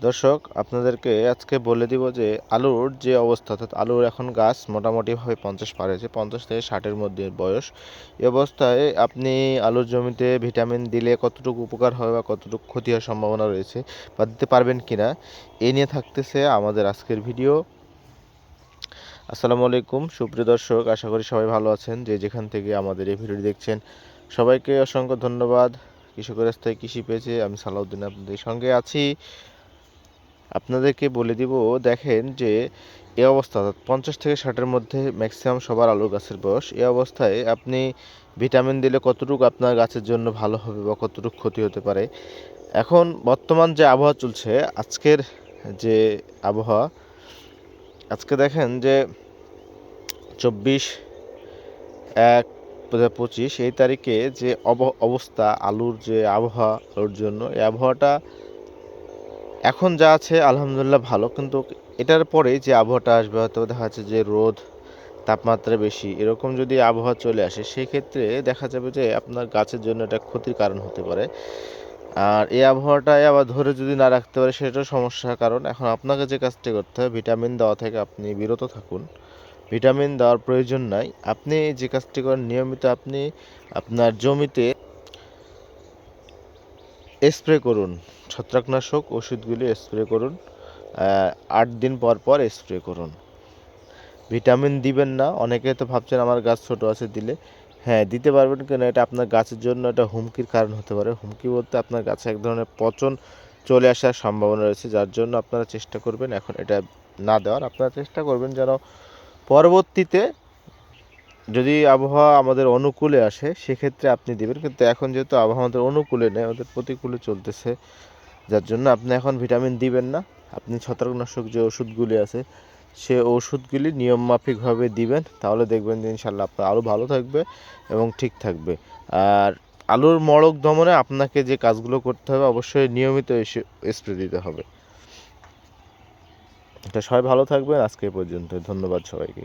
দর্শক, আপনাদেরকে আজকে বলে দিব যে আলুর যে অবস্থা, অর্থাৎ আলুর এখন গাছ মোটামুটিভাবে 50 পার হয়েছে, 50 থেকে 60-এর মধ্যে বয়স। এই অবস্থায় আপনি আলুর জমিতে ভিটামিন দিলে কতটুকু উপকার হবে বা কতটুকু ক্ষতি হওয়ার সম্ভাবনা রয়েছে বা দিতে পারবেন কিনা, এই নিয়ে থাকতেছে আমাদের আজকের ভিডিও। আসসালামু আলাইকুম সুপ্রিয় দর্শক, আশা করি সবাই ভালো আছেন। যে যেখান থেকে আমাদের এই ভিডিওটি দেখছেন, সবাইকে অসংখ্য ধন্যবাদ। কৃষকের স্থায়ী কৃষি পেয়েছে, আমি সালাউদ্দিন আপনাদের সঙ্গে আছি। আপনাদেরকে বলে দিব, দেখেন যে এই অবস্থা অর্থাৎ 50 থেকে 60-এর মধ্যে ম্যাক্সিমাম সবার আলু গাছের বয়স। এই অবস্থায় আপনি ভিটামিন দিলে কতটুকু আপনার গাছের জন্য ভালো হবে বা কতটুকু ক্ষতি হতে পারে। এখন বর্তমান যে আবহাওয়া চলছে, আজকের যে আবহাওয়া, আজকে দেখেন যে 24/1/25 এই তারিখে যে অবস্থা আলুর যে আবহাওয়ার জন্য, এই আবহাওয়াটা এখন যা আছে আলহামদুলিল্লাহ ভালো, কিন্তু এটার পরে যে আবহাওয়াটা আসবে, হয়তো দেখা যাচ্ছে যে রোদ, তাপমাত্রা বেশি, এরকম যদি আবহাওয়া চলে আসে, সেই ক্ষেত্রে দেখা যাবে যে আপনার গাছের জন্য এটা ক্ষতির কারণ হতে পারে। আর এই আবহাওয়াটাই আবার ধরে যদি না রাখতে পারে, সেটাও সমস্যার কারণ। এখন আপনাকে যে কাজটি করতে হবে, ভিটামিন দেওয়া থেকে আপনি বিরত থাকুন। ভিটামিন দেওয়ার প্রয়োজন নাই। আপনি যে কাজটি করেন, নিয়মিত আপনি আপনার জমিতে স্প্রে করুন, ছত্রাকনাশক ওষুধগুলি স্প্রে করুন। 8 দিন পর পর স্প্রে করুন। ভিটামিন দিবেন না, অনেকে তো ভাবছেন আমার গাছ ছোট আছে দিলে। হ্যাঁ, দিতে পারবেন, কেন এটা আপনার গাছের জন্য এটা হুমকির কারণ হতে পারে। হুমকি বলতে আপনার গাছে এক ধরনের পচন চলে আসার সম্ভাবনা রয়েছে, যার জন্য আপনারা চেষ্টা করবেন এখন এটা না দেওয়ার। আপনারা চেষ্টা করবেন যেন পরবর্তীতে যদি আবহাওয়া আমাদের অনুকূলে আসে, সেক্ষেত্রে আপনি দিবেন। কিন্তু এখন যেহেতু আবহাওয়া আমাদের অনুকূলে নেই, আমাদের প্রতিকূলে চলতেছে, যার জন্য আপনি এখন ভিটামিন দিবেন না। আপনি ছত্রাকনাশক যে ওষুধগুলি আছে, সে ওষুধগুলি নিয়মমাফিকভাবে দিবেন, তাহলে দেখবেন যে ইনশাল্লাহ আপনার আলু ভালো থাকবে এবং ঠিক থাকবে। আর আলুর মড়ক দমনে আপনাকে যে কাজগুলো করতে হবে, অবশ্যই নিয়মিত স্প্রে দিতে হবে। এটা সবাই ভালো থাকবেন। আজকে এ পর্যন্ত, ধন্যবাদ সবাইকে।